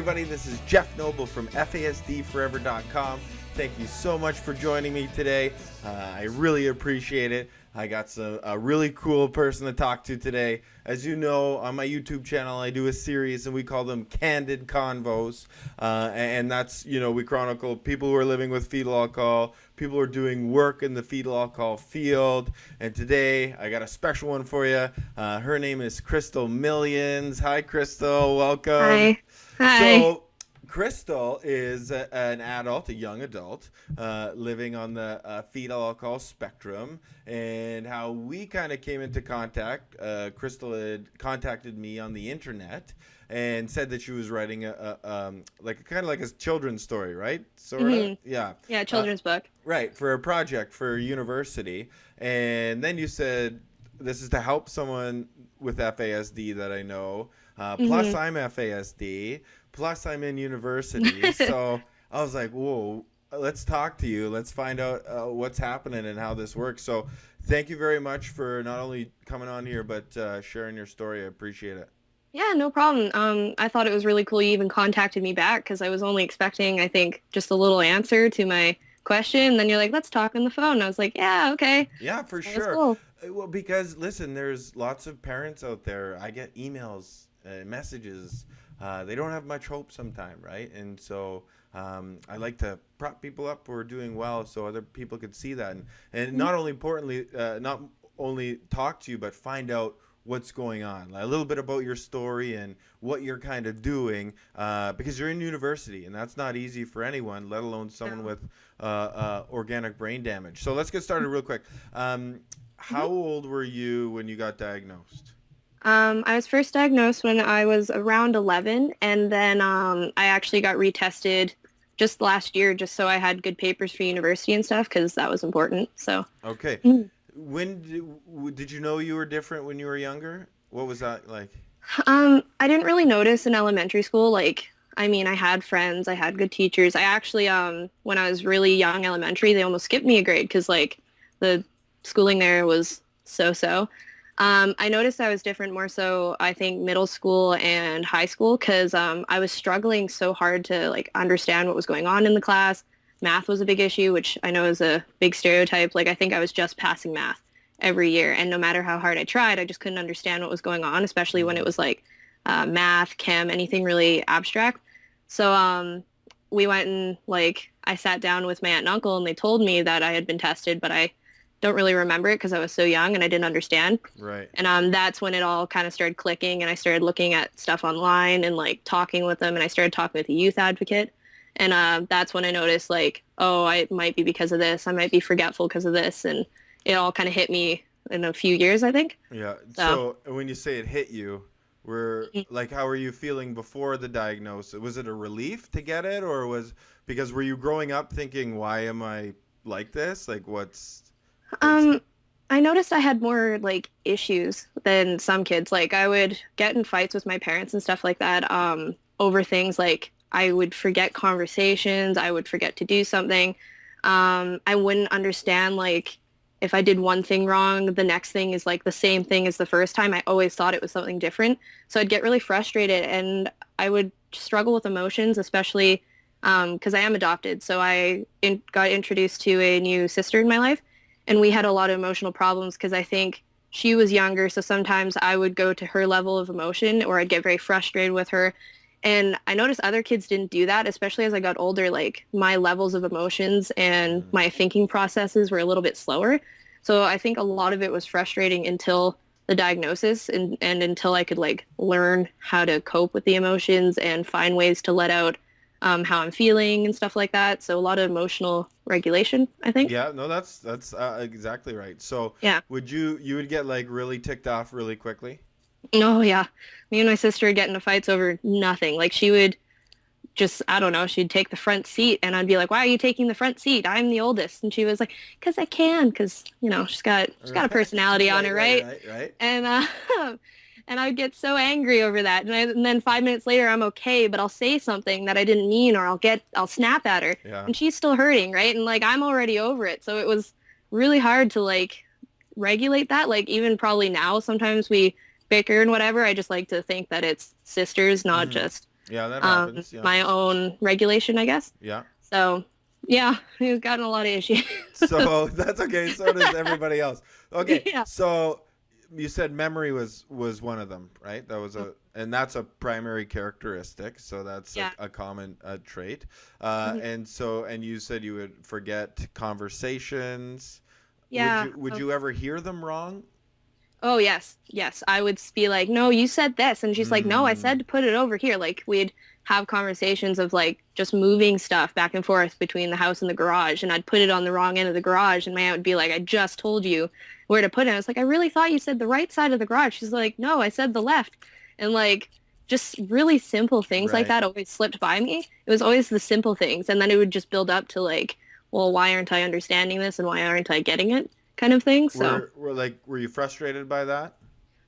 everybody. This is Jeff Noble from FASDforever.com. Thank you so much for joining me today. I really appreciate it. I got a really cool person to talk to today. As you know, on my YouTube channel, I do a series, and we call them Candid Convos. And that's, we chronicle people who are living with fetal alcohol, people who are doing work in the fetal alcohol field. And today, I got a special one for you. Her name is Crystal Millions. Hi, Crystal. Welcome. Hi. Hi. So, Crystal is an adult, a young adult, living on the fetal alcohol spectrum. And how we kind of came into contact, Crystal had contacted me on the internet and said that she was writing like a children's story, right? Sort of? Mm-hmm. Yeah. Yeah, children's book. Right, for a project for university. And then you said, this is to help someone with FASD that I know. Plus, I'm FASD. Plus, I'm in university. So I was like, whoa, let's talk to you. Let's find out what's happening and how this works. So thank you very much for not only coming on here, but sharing your story. I appreciate it. Yeah, no problem. I thought it was really cool you even contacted me back because I was only expecting, I think, just a little answer to my question. And then you're like, let's talk on the phone. And I was like, yeah, okay. Yeah, for That was sure. cool. Well, because, listen, there's lots of parents out there. I get emails, messages. They don't have much hope sometime, right? And so I like to prop people up who are doing well so other people could see that. And not only importantly, not only talk to you, but find out what's going on, like a little bit about your story and what you're kind of doing, because you're in university, and that's not easy for anyone, let alone someone with organic brain damage. So let's get started real quick. How old were you when you got diagnosed? I was first diagnosed when I was around 11, and then I actually got retested just last year just so I had good papers for university and stuff because that was important. So Okay. When did you know you were different when you were younger? What was that like? I didn't really notice in elementary school. Like, I mean, I had friends, I had good teachers. I actually, when I was really young, elementary, they almost skipped me a grade because like the schooling there was so-so. I noticed I was different more so, I think, middle school and high school because I was struggling so hard to like understand what was going on in the class. Math was a big issue, which I know is a big stereotype. Like, I think I was just passing math every year, and no matter how hard I tried, I just couldn't understand what was going on, especially when it was like math, chem, anything really abstract. So we went and like I sat down with my aunt and uncle, and they told me that I had been tested, but I don't really remember it because I was so young and I didn't understand. Right. And that's when it all kind of started clicking, and I started looking at stuff online and like talking with them, and I started talking with a youth advocate. And that's when I noticed like, oh, I might be because of this. I might be forgetful because of this. And it all kind of hit me in a few years, I think. Yeah. So when you say it hit you, how were you feeling before the diagnosis? Was it a relief to get it, or were you growing up thinking, why am I like this? Like I noticed I had more like issues than some kids. Like I would get in fights with my parents and stuff like that over things like I would forget conversations. I would forget to do something. I wouldn't understand like if I did one thing wrong, the next thing is like the same thing as the first time. I always thought it was something different. So I'd get really frustrated, and I would struggle with emotions, especially because I am adopted. So I got introduced to a new sister in my life, and we had a lot of emotional problems because I think she was younger. So sometimes I would go to her level of emotion, or I'd get very frustrated with her. And I noticed other kids didn't do that, especially as I got older. Like my levels of emotions and my thinking processes were a little bit slower. So I think a lot of it was frustrating until the diagnosis and until I could like learn how to cope with the emotions and find ways to let out how I'm feeling and stuff like that. So a lot of emotional regulation, I think. Yeah, no, that's exactly right. So Yeah. you would get like really ticked off really quickly? Oh, yeah. Me and my sister would get into fights over nothing. Like she would just, I don't know, she'd take the front seat and I'd be like, why are you taking the front seat? I'm the oldest. And she was like, because I can, because, she's got a personality on her, right? Right. And and I would get so angry over that. And then 5 minutes later, I'm okay, but I'll say something that I didn't mean, or I'll snap at her. Yeah. And she's still hurting, right? And like, I'm already over it. So it was really hard to like regulate that. Like even probably now, sometimes we bicker and whatever. I just like to think that it's sisters, not just Yeah, that happens. Yeah. my own regulation, I guess. Yeah. So yeah, we've gotten a lot of issues. So that's okay. So does everybody else. Okay. Yeah. So you said memory was one of them, right? That was and that's a primary characteristic. So that's Yeah. a common trait. Mhm. And you said you would forget conversations. Yeah. Would you ever hear them wrong? Oh, yes. Yes. I would be like, no, you said this. And she's like, no, I Mm, said to put it over here. Like, we'd have conversations of like just moving stuff back and forth between the house and the garage. And I'd put it on the wrong end of the garage. And my aunt would be like, I just told you where to put it. I was like, I really thought you said the right side of the garage. She's like, no, I said the left. And like, just really simple things like right. that always slipped by me. It was always the simple things. And then it would just build up to like, well, why aren't I understanding this and why aren't I getting it kind of thing. So. Were you frustrated by that?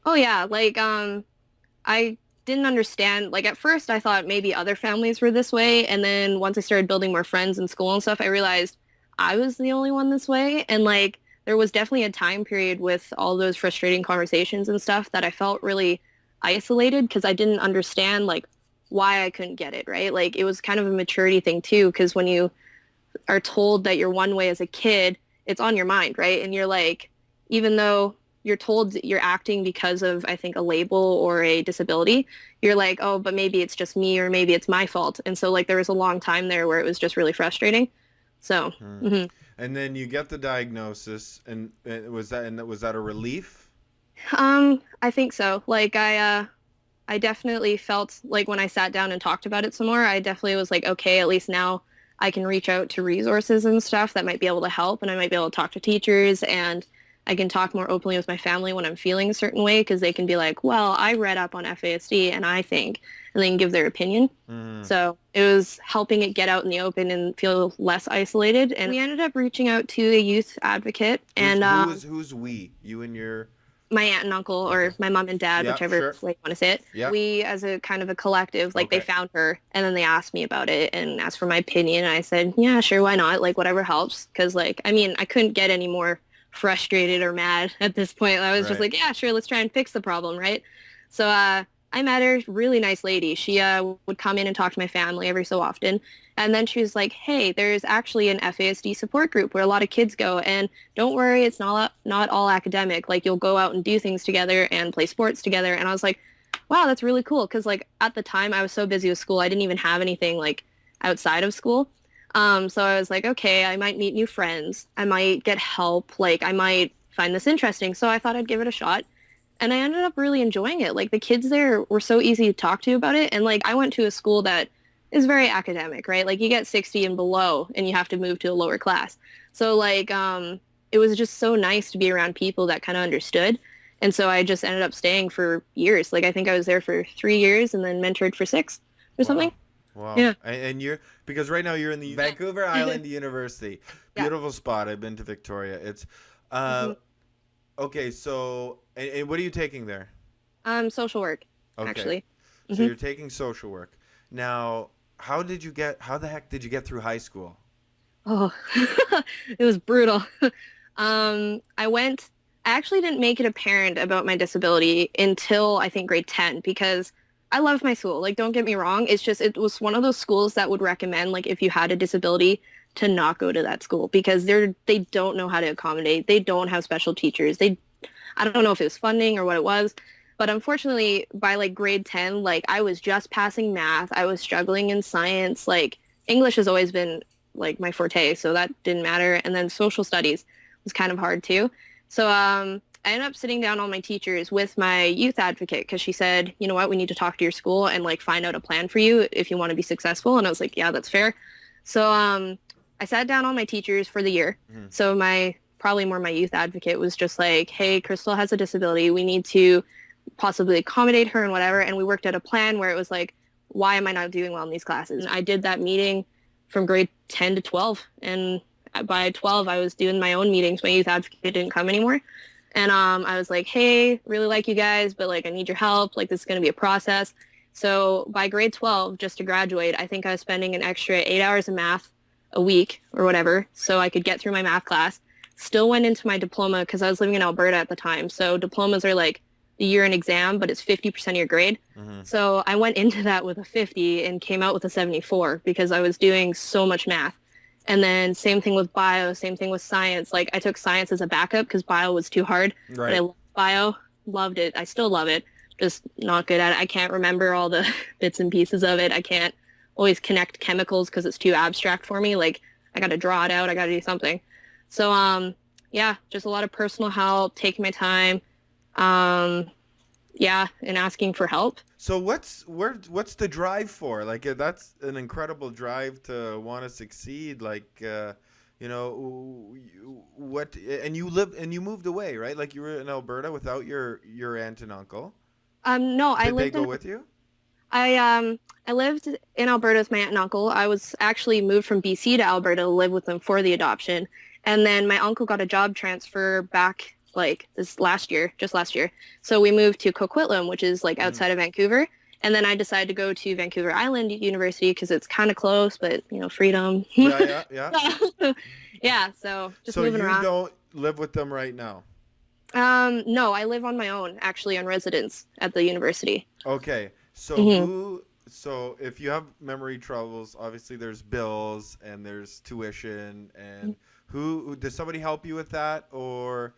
Oh yeah, like I didn't understand. Like at first I thought maybe other families were this way, and then once I started building more friends in school and stuff, I realized I was the only one this way. And like there was definitely a time period with all those frustrating conversations and stuff that I felt really isolated because I didn't understand like why I couldn't get it, right? Like it was kind of a maturity thing too, because when you are told that you're one way as a kid, it's on your mind, right? And you're like, even though you're told you're acting because of, I think, a label or a disability, you're like, oh, but maybe it's just me or maybe it's my fault. And so like there was a long time there where it was just really frustrating. So, Hmm. mhm. And then you get the diagnosis, and was that a relief? I think so. Like I definitely felt like when I sat down and talked about it some more, I definitely was like, okay, at least now I can reach out to resources and stuff that might be able to help, and I might be able to talk to teachers, and I can talk more openly with my family when I'm feeling a certain way because they can be like, well, I read up on FASD and I think, and they can give their opinion. Mm. So it was helping it get out in the open and feel less isolated. And we ended up reaching out to a youth advocate, and Who's we? You and your my aunt and uncle okay. or my mom and dad, Yeah, whichever sure. way you want to say it. Yeah. We, as a kind of a collective, like they Okay. found her and then they asked me about it and asked for my opinion. And I said, yeah, sure, why not? Like whatever helps. Because like, I mean, I couldn't get any more frustrated or mad at this point. I was just Right. like, yeah, sure, let's try and fix the problem, right? So I met her, really nice lady. She would come in and talk to my family every so often. And then she was like, hey, there's actually an FASD support group where a lot of kids go. And don't worry, it's not all academic. Like you'll go out and do things together and play sports together. And I was like, wow, that's really cool. Because like at the time I was so busy with school, I didn't even have anything like outside of school. So I was like, okay, I might meet new friends. I might get help. Like I might find this interesting. So I thought I'd give it a shot. And I ended up really enjoying it. Like the kids there were so easy to talk to about it. And like I went to a school that is very academic, right? Like you get 60 and below and you have to move to a lower class. So like it was just so nice to be around people that kind of understood. And so I just ended up staying for years. Like I think I was there for 3 years and then mentored for 6 or something. Wow. Wow. Yeah. And you're because right now you're in the Vancouver Island University. Yeah. Beautiful spot. I've been to Victoria. It's Hmm. okay, so and what are you taking there? Social work, Okay. actually. So Hmm. you're taking social work. Now, how the heck did you get through high school? Oh, it was brutal. I actually didn't make it apparent about my disability until I think grade 10 because I love my school. Like, don't get me wrong. It's just, it was one of those schools that would recommend, like, if you had a disability to not go to that school because they don't know how to accommodate. They don't have special teachers. I don't know if it was funding or what it was, but unfortunately by like grade 10, like I was just passing math. I was struggling in science. Like English has always been like my forte, so that didn't matter. And then social studies was kind of hard too. So I ended up sitting down on my teachers with my youth advocate because she said, you know what, we need to talk to your school and like find out a plan for you if you want to be successful. And I was like, yeah, that's fair. So I sat down on my teachers for the year. Mhm. So probably more my youth advocate was just like, hey, Crystal has a disability. We need to possibly accommodate her and whatever. And we worked out a plan where it was like, why am I not doing well in these classes? And I did that meeting from grade 10 to 12. And by 12, I was doing my own meetings. My youth advocate didn't come anymore. And I was like, hey, really like you guys, but like, I need your help. Like, this is going to be a process. So by grade 12, just to graduate, I think I was spending an extra 8 hours of math a week or whatever so I could get through my math class. Still went into my diploma because I was living in Alberta at the time. So diplomas are like a year an exam, but it's 50% of your grade. Hmm. So I went into that with a 50 and came out with a 74 because I was doing so much math. And then same thing with bio, same thing with science. Like I took science as a backup because bio was too hard, but I Right. loved bio, loved it. I still love it, just not good at it. I can't remember all the bits and pieces of it. I can't always connect chemicals because it's too abstract for me. Like I got to draw it out. I got to do something. So yeah, just a lot of personal help, taking my time. Um, yeah, and asking for help. So what's the drive for? Like that's an incredible drive to want to succeed. Like what? And you live and you moved away, right? Like you were in Alberta without your aunt and uncle. No, I Did they lived go in with you? I I lived in Alberta with my aunt and uncle. I was actually moved from BC to Alberta to live with them for the adoption. And then my uncle got a job transfer back like this last year, just last year. So we moved to Coquitlam, which is like Hmm. outside of Vancouver. And then I decided to go to Vancouver Island University because it's kind of close, but freedom. Yeah, yeah, yeah. Yeah, so just So moving you around. don't live with them right now. No, I live on my own, actually on residence at the university. Okay. So Hmm. who so if you have memory troubles, obviously there's bills and there's tuition and does somebody help you with that or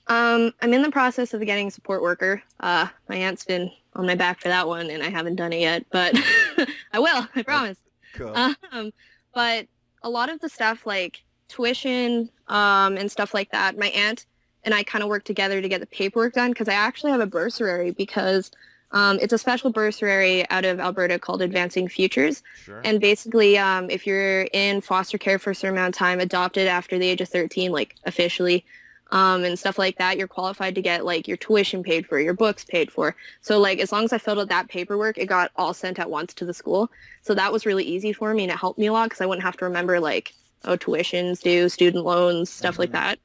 I'm in the process of getting a support worker. My aunt's been on my back for that one, and I haven't done it yet, but Mhm. I will. I Okay, promise. cool. Um, but a lot of the stuff like tuition, and stuff like that, my aunt and I kind of work together to get the paperwork done because I actually have a bursary because it's a special bursary out of Alberta called Advancing Futures. Sure. And basically, if you're in foster care for a certain amount of time, adopted after the age of 13, like officially, and stuff like that, you're qualified to get like your tuition paid for, your books paid for. So like as long as I filled out that paperwork, it got all sent at once to the school. So that was really easy for me and it helped me a lot because I wouldn't have to remember like, oh, tuitions due, student loans, stuff like Hmm. that.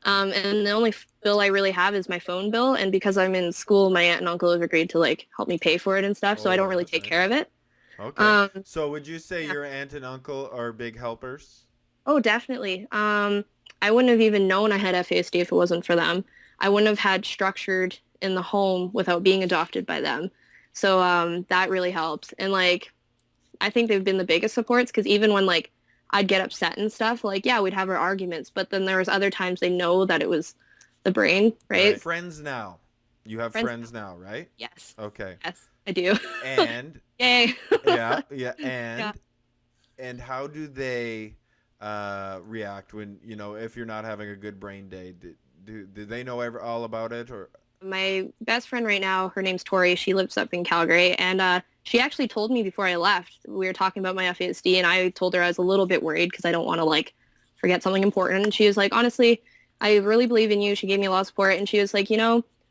And the only bill I really have is my phone bill. And because I'm in school, my aunt and uncle have agreed to like help me pay for it and stuff. So I don't Oh, really that's take nice. care of it. Okay. Um, So would you say yeah. your aunt and uncle are big helpers? Oh, definitely. I wouldn't have even known I had FASD if it wasn't for them. I wouldn't have had structured in the home without being adopted by them. So that really helps. And like I think they've been the biggest supports because even when like I'd get upset and stuff, like yeah, we'd have our arguments, but then there was other times they know that it was the brain, Right. right? Friends now. You have Friends. friends now, right? Yes. Okay. Yes, I do. And Yay. yeah, yeah, Yeah. and how do they react when, if you're not having a good brain day? Do they know all about it or My best friend right now, her name's Tori. She lives up in Calgary, and she actually told me before I left. We were talking about my FASD, and I told her I was a little bit worried because I don't want to like forget something important. And she was like, honestly, I really believe in you. She gave me a lot of support, and she was like,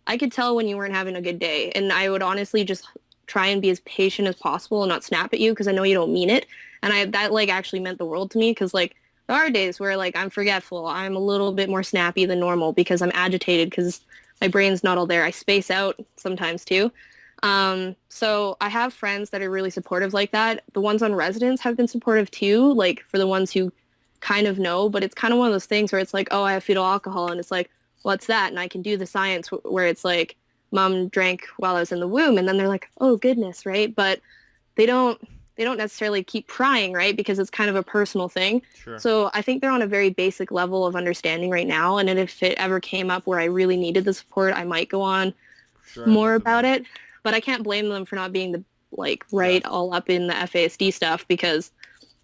I could tell when you weren't having a good day, and I would honestly just try and be as patient as possible and not snap at you because I know you don't mean it. And I that like actually meant the world to me because like there are days where like I'm forgetful. I'm a little bit more snappy than normal because I'm agitated because my brain's not all there. I space out sometimes too. So I have friends that are really supportive like that. The ones on residence have been supportive too, like for the ones who kind of know, but it's kind of one of those things where it's like, oh, I have fetal alcohol, and it's like, what's that? And I can do the science where it's like, mom drank while I was in the womb, and then they're like, oh goodness, right? But they don't they don't necessarily keep prying, right? Because it's kind of a personal thing. sure, So I think they're on a very basic level of understanding right now. And then if it ever came up where I really needed the support, I might go on sure, and more let them about know. it. But I can't blame them for not being the like Yeah. right all up in the FASD stuff because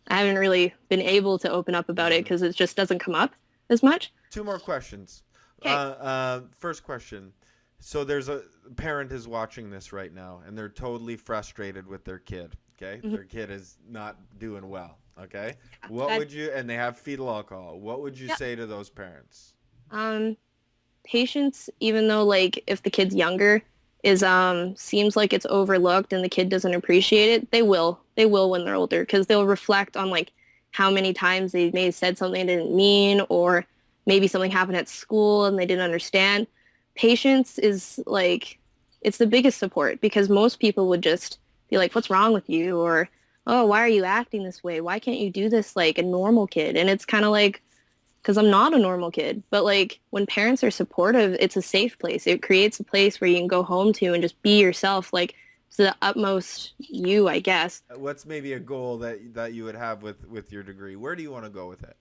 I haven't really been able to open up about it Hmm. because it just doesn't come up as much. Two more questions. Okay. First question. So there's a parent is watching this right now, and they're totally frustrated with their kid. Okay, Mhm. their kid is not doing well. Okay, what That, would you? And they have fetal alcohol. What would you yeah. say to those parents? Um, Patience, even though like if the kid's younger, is seems like it's overlooked and the kid doesn't appreciate it, they will when they're older because they'll reflect on like how many times they may have said something they didn't mean or maybe something happened at school and they didn't understand. Patience is like it's the biggest support because most people would just be like, what's wrong with you? Or, oh, why are you acting this way? Why can't you do this like a normal kid? And it's kind of like because I'm not a normal kid. But like when parents are supportive, it's a safe place. It creates a place where you can go home to and just be yourself, like to the utmost you, I guess. What's maybe a goal that you would have with your degree? Where do you want to go with it?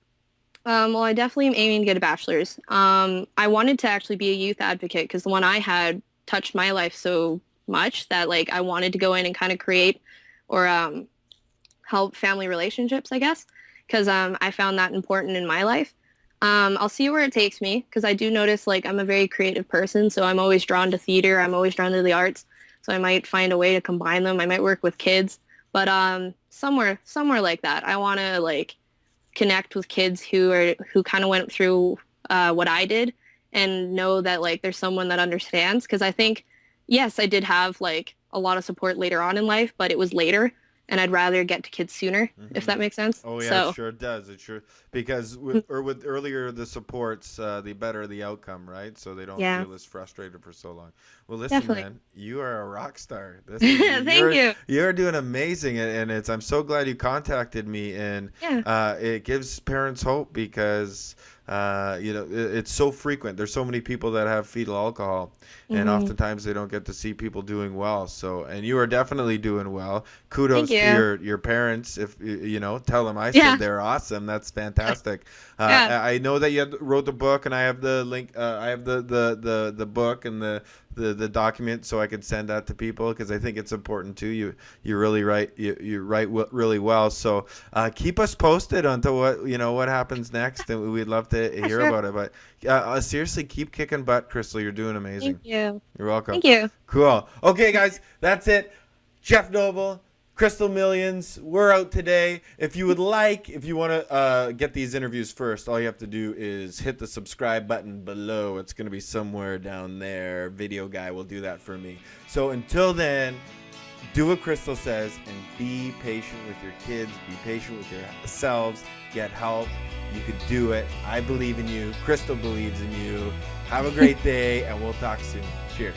Well, I definitely am aiming to get a bachelor's. I wanted to actually be a youth advocate because the one I had touched my life so much that like I wanted to go in and kind of create or help family relationships, I guess, because I found that important in my life. I'll see where it takes me because I do notice like I'm a very creative person, so I'm always drawn to theater. I'm always drawn to the arts, so I might find a way to combine them. I might work with kids, but somewhere like that. I want to like connect with kids who kind of went through what I did and know that like there's someone that understands because I think yes, I did have like a lot of support later on in life, but it was later and I'd rather get to kids sooner if Hmm. that makes sense. Oh yeah, it So, sure does. It sure because mm, with earlier the supports, the better the outcome, right? So they don't yeah, feel as frustrated for so long. Well, listen, definitely. man, you are a rock star. This is Thank you. you're doing amazing, and it's I'm so glad you contacted me, and Yeah. it gives parents hope because it's so frequent. There's so many people that have fetal alcohol, and Hmm. oftentimes they don't get to see people doing well. So, and you are definitely doing well. Thank Kudos to you. your parents. If tell them I said Yeah. they're awesome. That's fantastic. Yeah. I know that you wrote the book, and I have the link. I have the book and the document, so I could send that to people because I think it's important too. You really write you write really well. So keep us posted on to what happens next, and we'd love to Yeah, hear sure. about it. But seriously, keep kicking butt, Crystal. You're doing Thank amazing. you. You're welcome. Thank you. Cool. Okay, guys, that's it. Jeff Noble, Crystal Millions. We're out today. If you want to get these interviews first, all you have to do is hit the subscribe button below. It's going to be somewhere down there. Video guy will do that for me. So until then, do what Crystal says and be patient with your kids. Be patient with yourselves. Get help. You could do it. I believe in you. Crystal believes in you. Have a great day, and we'll talk soon. Cheers.